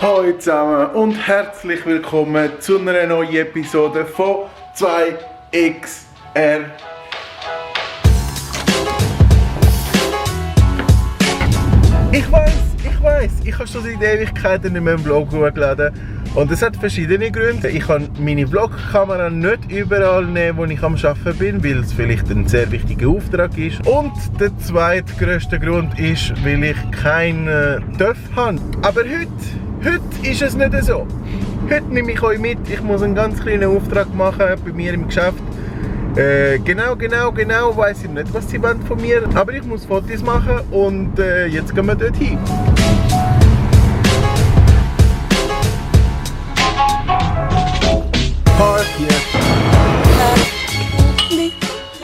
Hallo zusammen und herzlich willkommen zu einer neuen Episode von 2XR. Ich habe schon seit Ewigkeiten nicht mehr einen Vlog hochgeladen. Und es hat verschiedene Gründe. Ich kann meine Vlogkamera nicht überall nehmen, wo ich am Arbeiten bin, weil es vielleicht ein sehr wichtiger Auftrag ist. Und der zweitgrößte Grund ist, weil ich keinen TÜV habe. Aber heute ist es nicht so. Heute nehme ich euch mit. Ich muss einen ganz kleinen Auftrag machen bei mir im Geschäft. Genau weiss ich nicht, was sie wollen von mir. Aber ich muss Fotos machen und jetzt gehen wir dort hin.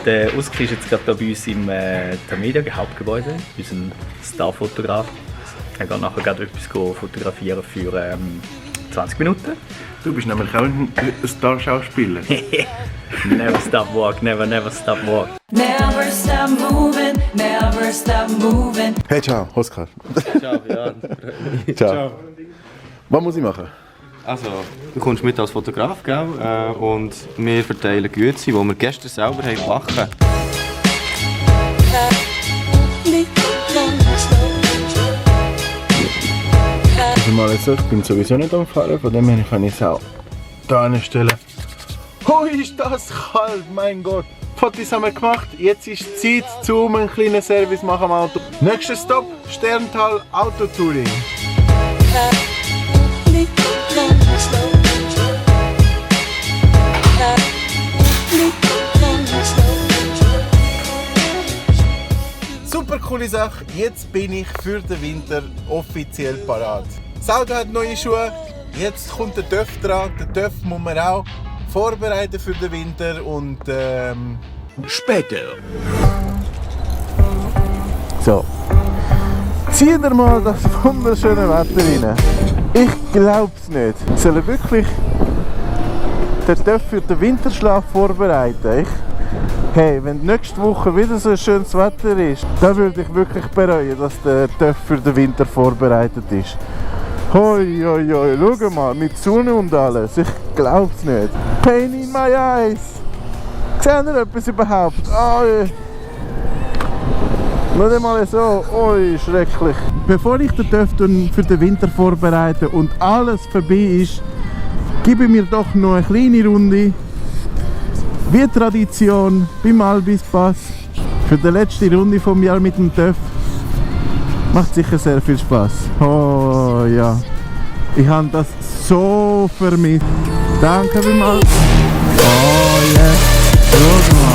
Der Uski ist jetzt gerade bei uns im Tamedia Hauptgebäude, unser Starfotograf. Er geht nachher gerade etwas fotografieren für 20 Minuten. Du bist nämlich auch ein Star-Schauspieler. Never stop walk, never stop walk. Never stop moving, never stop moving. Hey, ciao, Oskar. Ciao, ja. Ciao. Was muss ich machen? Also, du kommst mit als Fotograf, gell? Und wir verteilen Güte, die wir gestern selber haben gebacken. Also mal so, ich bin sowieso nicht am Fahren, von dem her kann ich es auch hier hinstellen. Oh, ist das kalt, mein Gott! Fotos haben wir gemacht, jetzt ist Zeit, um einen kleinen Service machen am Auto. Nächster Stopp, Sterntal Autotouring. Super coole Sache, jetzt bin ich für den Winter offiziell parat. Das Auto hat neue Schuhe, jetzt kommt der TÜV dran. Den TÜV muss man auch vorbereiten für den Winter und später. So, zieht ihr mal das wunderschöne Wetter rein. Ich glaub's nicht. Sollen wirklich den TÜV für den Winterschlaf vorbereiten? Hey, wenn nächste Woche wieder so ein schönes Wetter ist, dann würde ich wirklich bereuen, dass der TÜV für den Winter vorbereitet ist. Hoi, schau mal, mit Sonne und alles, ich glaub's nicht. Pain in my eyes! Seht ihr etwas überhaupt? Oi! Nicht einmal so, oi, schrecklich. Bevor ich den TÜV für den Winter vorbereite und alles vorbei ist, gebe ich mir doch noch eine kleine Runde. Wie Tradition beim Albispass für die letzte Runde vom Jahr mit dem TÜV. Macht sicher sehr viel Spaß. Oh ja, ich habe das so vermisst. Danke vielmals. Oh yes, schau mal.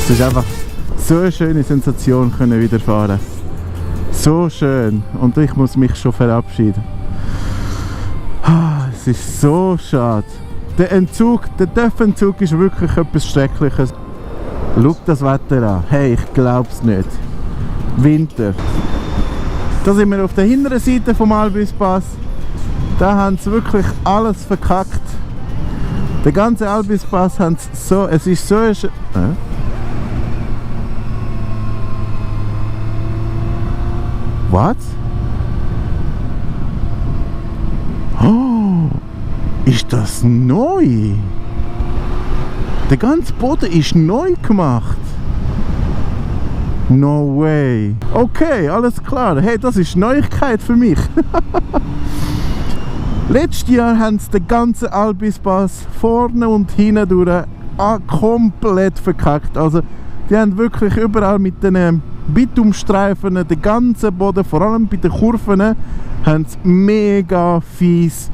Es ist einfach so eine schöne Sensation können wieder fahren. So schön. Und ich muss mich schon verabschieden. Es ist so schade. Der TÜV-Entzug ist wirklich etwas Schreckliches. Schau das Wetter an. Hey, ich glaub's nicht. Winter. Da sind wir auf der hinteren Seite vom Albispass. Da haben sie wirklich alles verkackt. Der ganze Albispass haben sie so. Es ist so ein Was? Oh, ist das neu? Der ganze Boden ist neu gemacht. No way. Okay, alles klar. Hey, das ist Neuigkeit für mich. Letztes Jahr haben sie den ganzen Albispass vorne und hinten durch komplett verkackt. Also, die haben wirklich überall mit den Bitumstreifen, den ganzen Boden, vor allem bei den Kurven, haben sie mega fies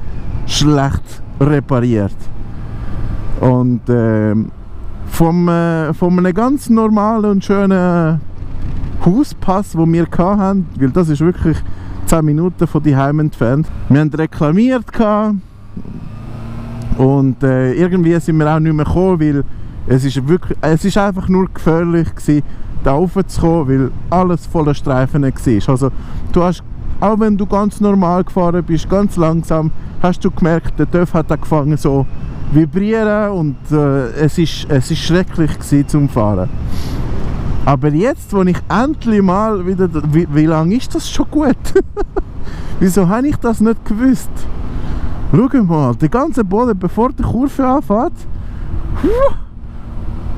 schlecht repariert. Und von einem ganz normalen und schönen Hauspass, den wir hatten, weil das ist wirklich 10 Minuten von die Heim entfernt. Wir haben reklamiert und irgendwie sind wir auch nicht mehr gekommen, weil es ist einfach nur gefährlich gewesen, da raufzukommen, weil alles voller Streifen war. Also du hast auch wenn du ganz normal gefahren bist, ganz langsam, hast du gemerkt, der TÜV hat angefangen so vibrieren und es ist schrecklich gewesen zum Fahren. Aber jetzt, wo ich endlich mal wieder, wie lange ist das schon gut? Wieso habe ich das nicht gewusst? Schau mal, der ganze Boden, bevor die Kurve anfährt,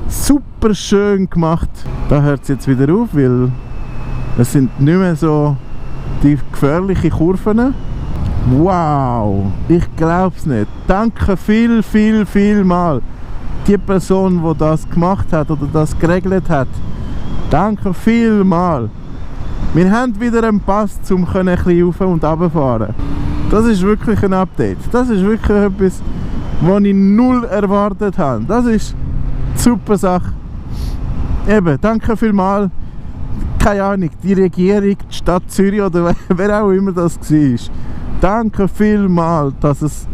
super schön gemacht. Da hört es jetzt wieder auf, weil es sind nicht mehr so die gefährlichen Kurven. Wow, ich glaube es nicht. Danke viel mal. Die Person, die das gemacht hat oder das geregelt hat. Danke vielmal. Wir haben wieder einen Pass, um ein bisschen rauf und runter fahren. Das ist wirklich ein Update. Das ist wirklich etwas, was ich null erwartet habe. Das ist eine super Sache. Eben, danke vielmal. Keine Ahnung, die Regierung, die Stadt Zürich oder wer auch immer das war. Danke vielmal, dass es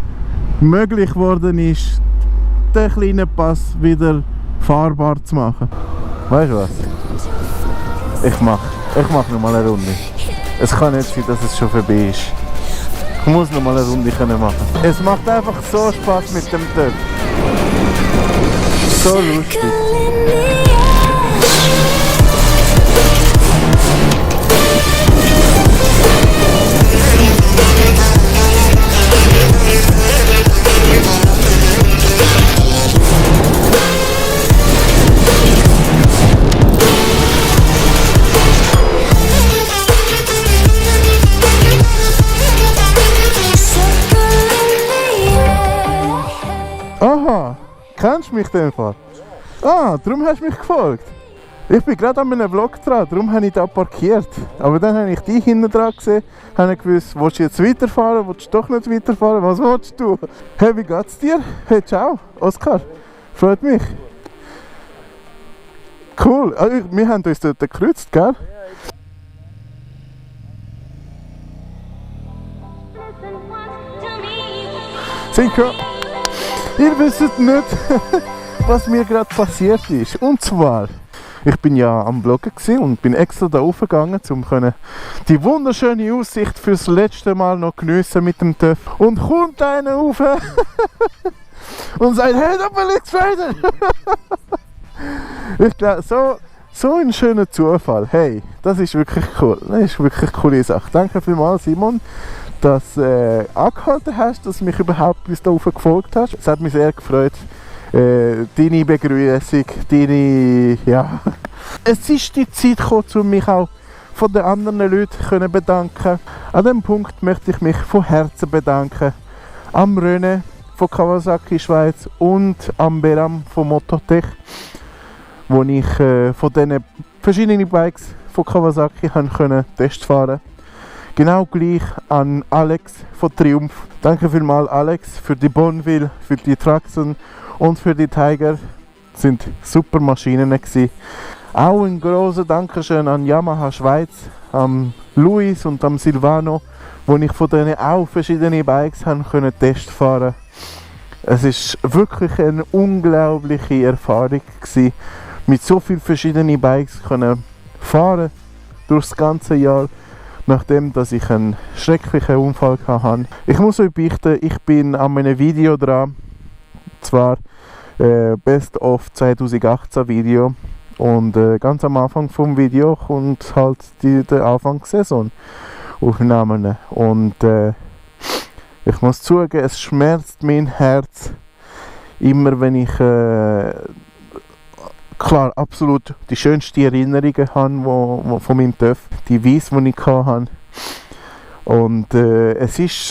möglich geworden ist, den kleinen Pass wieder fahrbar zu machen. Weißt du was? Ich mach noch mal eine Runde. Es kann nicht sein, dass es schon vorbei ist. Ich muss noch mal eine Runde machen. Es macht einfach so Spaß mit dem TÜV. So lustig. Aha, kennst du mich in dem Fall? Ah, darum hast du mich gefolgt. Ich bin gerade an einem Vlog dran, darum habe ich da parkiert. Aber dann habe ich dich hinten dran gesehen, habe gewusst, willst du jetzt weiterfahren, willst du doch nicht weiterfahren, was willst du? Hey, wie geht's dir? Hey, ciao, Oskar, freut mich. Cool, also, wir haben uns dort gekreuzt, gell? Synchro! Ihr wisst nicht, was mir gerade passiert ist. Und zwar, ich bin ja am Vloggen und bin extra da raufgegangen, um die wunderschöne Aussicht fürs letzte Mal noch geniessen mit dem TÜV. Und kommt einer rauf und sagt, hey, da bin ich weiter. Ich glaube, so ein schöner Zufall. Hey, das ist wirklich cool. Das ist wirklich eine coole Sache. Danke vielmals, Simon, dass du angehalten hast, dass du mich überhaupt bis da gefolgt hast. Es hat mich sehr gefreut. Deine Begrüßung, ja. Es ist die Zeit gekommen, um mich auch von den anderen Leuten zu bedanken. An diesem Punkt möchte ich mich von Herzen bedanken. Am René von Kawasaki Schweiz und am Beram von Mototech, wo ich von diesen verschiedenen Bikes von Kawasaki Testfahren konnte. Genau gleich an Alex von Triumph. Danke vielmals Alex für die Bonneville, für die Traxxon und für die Tiger. Das sind super Maschinen gewesen. Auch ein grosser Dankeschön an Yamaha Schweiz, am Luis und am Silvano, wo ich von denen auch verschiedene Bikes testen fahren. Es ist wirklich eine unglaubliche Erfahrung gewesen, mit so vielen verschiedenen Bikes fahren durch das ganze Jahr. Nachdem dass ich einen schrecklichen Unfall hatte. Ich muss euch beichten, ich bin an einem Video dran, zwar Best of 2018 Video, und ganz am Anfang vom Video kommt halt der Anfangssaison Aufnahmen, und ich muss zugeben, es schmerzt mein Herz immer, wenn ich klar, absolut die schönsten Erinnerungen habe von meinem TÜV, die Weiss, die ich hatte. Und es ist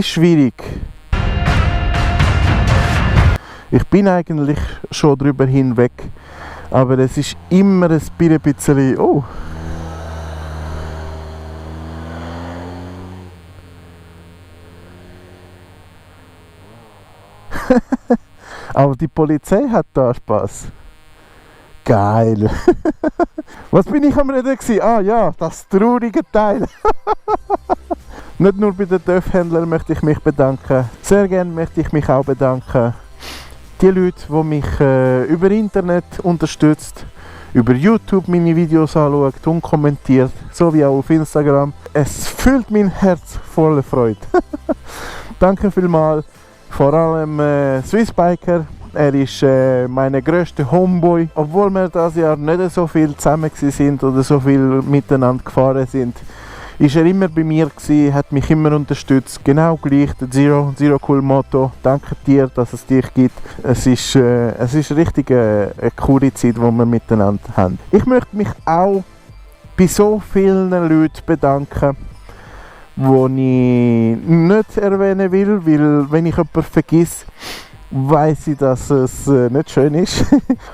schwierig. Ich bin eigentlich schon darüber hinweg, aber es ist immer ein bisschen... Oh! Aber die Polizei hat da Spaß. Geil. Was bin ich am Reden gewesen? Ah ja, das traurige Teil. Nicht nur bei den TÜV-Händlern möchte ich mich bedanken. Sehr gerne möchte ich mich auch bedanken. Die Leute, die mich über Internet unterstützen, über YouTube meine Videos anschaut und kommentiert, so wie auch auf Instagram. Es füllt mein Herz voller Freude. Danke vielmals, vor allem Swissbiker. Er ist mein grösster Homeboy. Obwohl wir dieses Jahr nicht so viel zusammen sind oder so viel miteinander gefahren sind, ist er immer bei mir gewesen, hat mich immer unterstützt. Genau gleich, der Zero Cool Motto. Danke dir, dass es dich gibt. Es ist richtig eine coole Zeit, die wir miteinander haben. Ich möchte mich auch bei so vielen Leuten bedanken, die ich nicht erwähnen will, weil wenn ich jemanden vergesse, weiss ich, dass es nicht schön ist.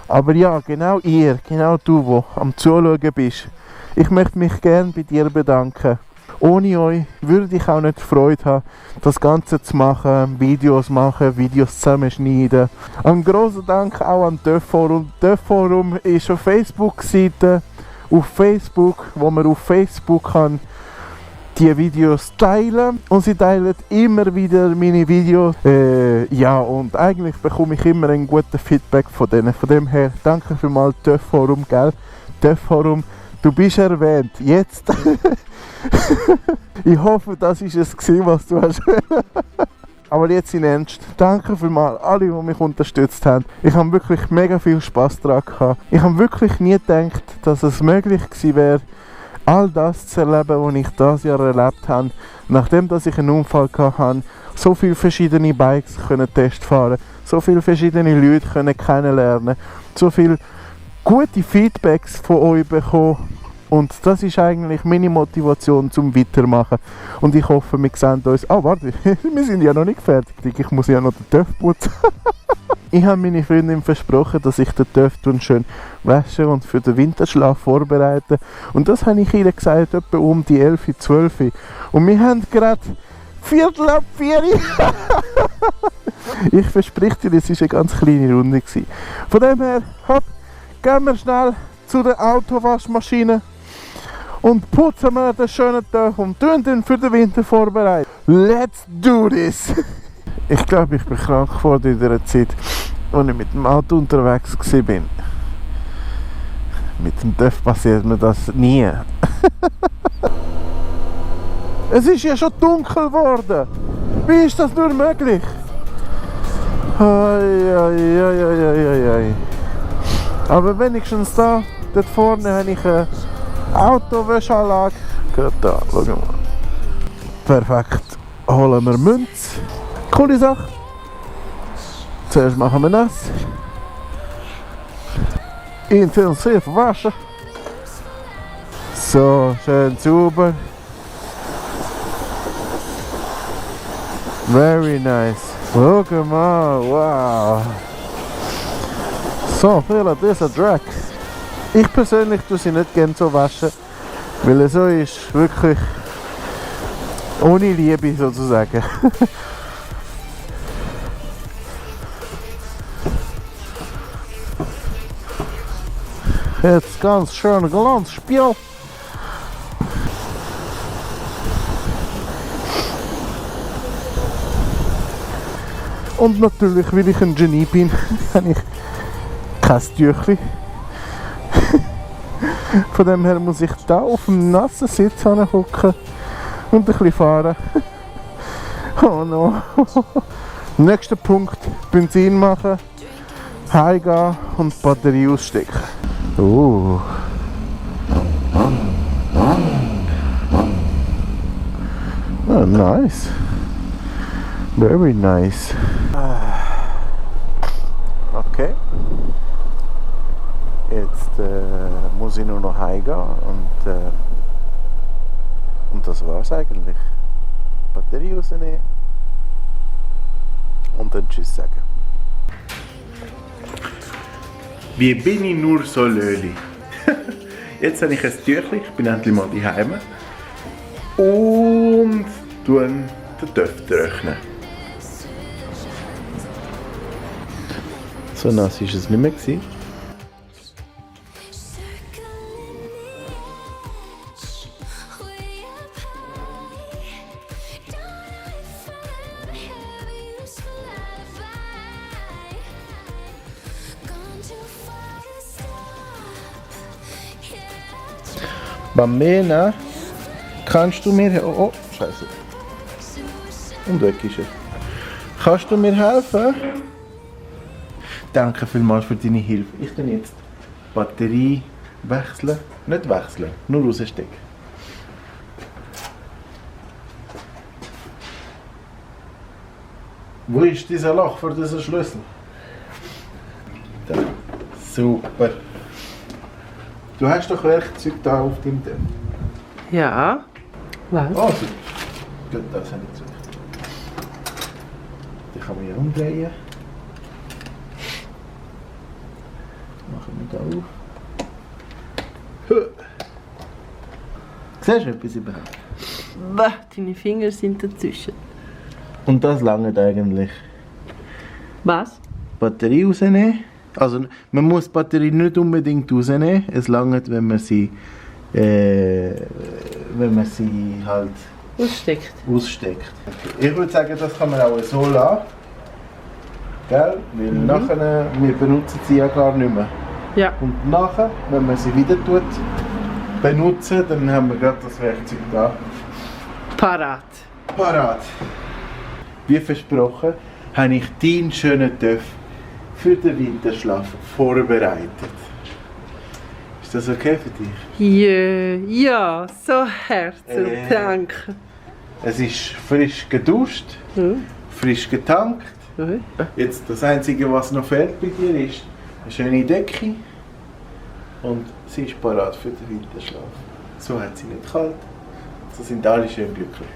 Aber ja, genau ihr, genau du, der am Zuschauen bist. Ich möchte mich gerne bei dir bedanken. Ohne euch würde ich auch nicht Freude haben, das Ganze zu machen, Videos zusammenschneiden. Ein grosser Dank auch an TÜV Forum. TÜV Forum ist eine Facebook-Seite auf Facebook, wo man auf Facebook kann die Videos teilen, und sie teilen immer wieder meine Videos. Ja, und eigentlich bekomme ich immer ein gutes Feedback von denen. Von dem her, danke vielmals TÜV Forum, gell? TÜV Forum, du bist erwähnt. Jetzt. Ich hoffe, das ist es gewesen, was du hast. Aber jetzt in Ernst, danke vielmals alle, die mich unterstützt haben. Ich habe wirklich mega viel Spass daran gehabt. Ich habe wirklich nie gedacht, dass es möglich gewesen wäre, all das zu erleben, was ich dieses Jahr erlebt habe. Nachdem dass ich einen Unfall hatte, so viele verschiedene Bikes testfahren, so viele verschiedene Leute kennenlernen, so viele gute Feedbacks von euch bekommen. Und das ist eigentlich meine Motivation zum Weitermachen. Und ich hoffe, wir sehen uns... Ah, warte, wir sind ja noch nicht fertig. Ich muss ja noch den TÜV putzen. Ich habe meine Freundin versprochen, dass ich den TÜV schön wasche und für den Winterschlaf vorbereite. Und das habe ich ihr gesagt, etwa um die 11, 12. Und wir haben gerade 3:45. Ich verspreche dir, es war eine ganz kleine Runde gewesen. Von dem her, hopp, gehen wir schnell zu der Autowaschmaschine und putzen wir den schönen TÜV und tun den für den Winter vorbereiten. Let's do this! Ich glaube, ich bin krank geworden in der Zeit, als ich mit dem Auto unterwegs war. Mit dem TÜV passiert mir das nie. Es ist ja schon dunkel geworden. Wie ist das nur möglich? Ei. Aber wenigstens da, dort vorne habe ich eine Autowäschanlage. Gerade da, schau mal. Perfekt. Holen wir Münze. Coole Sache. Zuerst machen wir nass. Intensiv waschen. So, schön sauber. Very nice. Schau mal, wow. So, viel dieser Dreck. Ich persönlich tue sie nicht gerne so waschen, weil so ist wirklich ohne Liebe sozusagen. Jetzt ganz schön Glanzspiel. Und natürlich, weil ich ein Genie bin, habe ich kein Tüchlein. Von dem her muss ich da auf dem nassen Sitz hocken und ein bisschen fahren. Oh no. Nächster Punkt, Benzin machen, heimgehen und die Batterie ausstecken. Oh. Oh, nice. Very nice. Okay. Jetzt muss ich nur noch heimgehen und das war's eigentlich. Batterie rausnehmen und dann Tschüss sagen. Wie bin ich nur so löli? Jetzt habe ich ein Tüchlein, ich bin endlich mal daheim und tue den TÜV trocknen. So nass war es nicht mehr gewesen. Bambina, kannst du mir... Oh, scheiße. Und weg ist er. Kannst du mir helfen? Danke vielmals für deine Hilfe. Ich kann jetzt die Batterie wechseln. Nicht wechseln, nur rausstecken. Wo ist dieser Loch für diesen Schlüssel? Da. Super. Du hast doch Werkzeug da auf deinem Tisch. Ja. Was? Oh, super. Gut, das habe ich gesucht. Die kann man hier umdrehen. Machen wir da auf. Siehst du etwas überhaupt? Bah, deine Finger sind dazwischen. Und das langt eigentlich. Was? Batterie rausnehmen. Also man muss die Batterie nicht unbedingt rausnehmen. Es langt, wenn man sie halt aussteckt. Ich würde sagen, das kann man auch so lassen. Gell? Weil nachher, wir benutzen sie ja gar nicht mehr. Ja. Und nachher, wenn man sie wieder benutzen, dann haben wir gerade das Werkzeug da. Parat. Wie versprochen, habe ich deinen schönen Töpf für den Winterschlaf vorbereitet. Ist das okay für dich? Ja, so herzlich, danke. Es ist frisch geduscht, frisch getankt. Jetzt das Einzige, was noch fehlt bei dir, ist eine schöne Decke. Und sie ist parat für den Winterschlaf. So hat sie nicht kalt. So sind alle schön glücklich.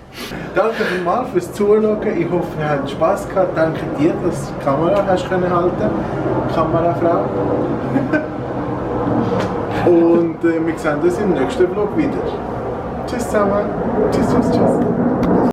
Danke vielmals fürs Zuschauen. Ich hoffe, ihr habt Spass gehabt. Danke dir, dass du die Kamera hast können halten. Kamerafrau. Und wir sehen uns im nächsten Vlog wieder. Tschüss zusammen. Tschüss.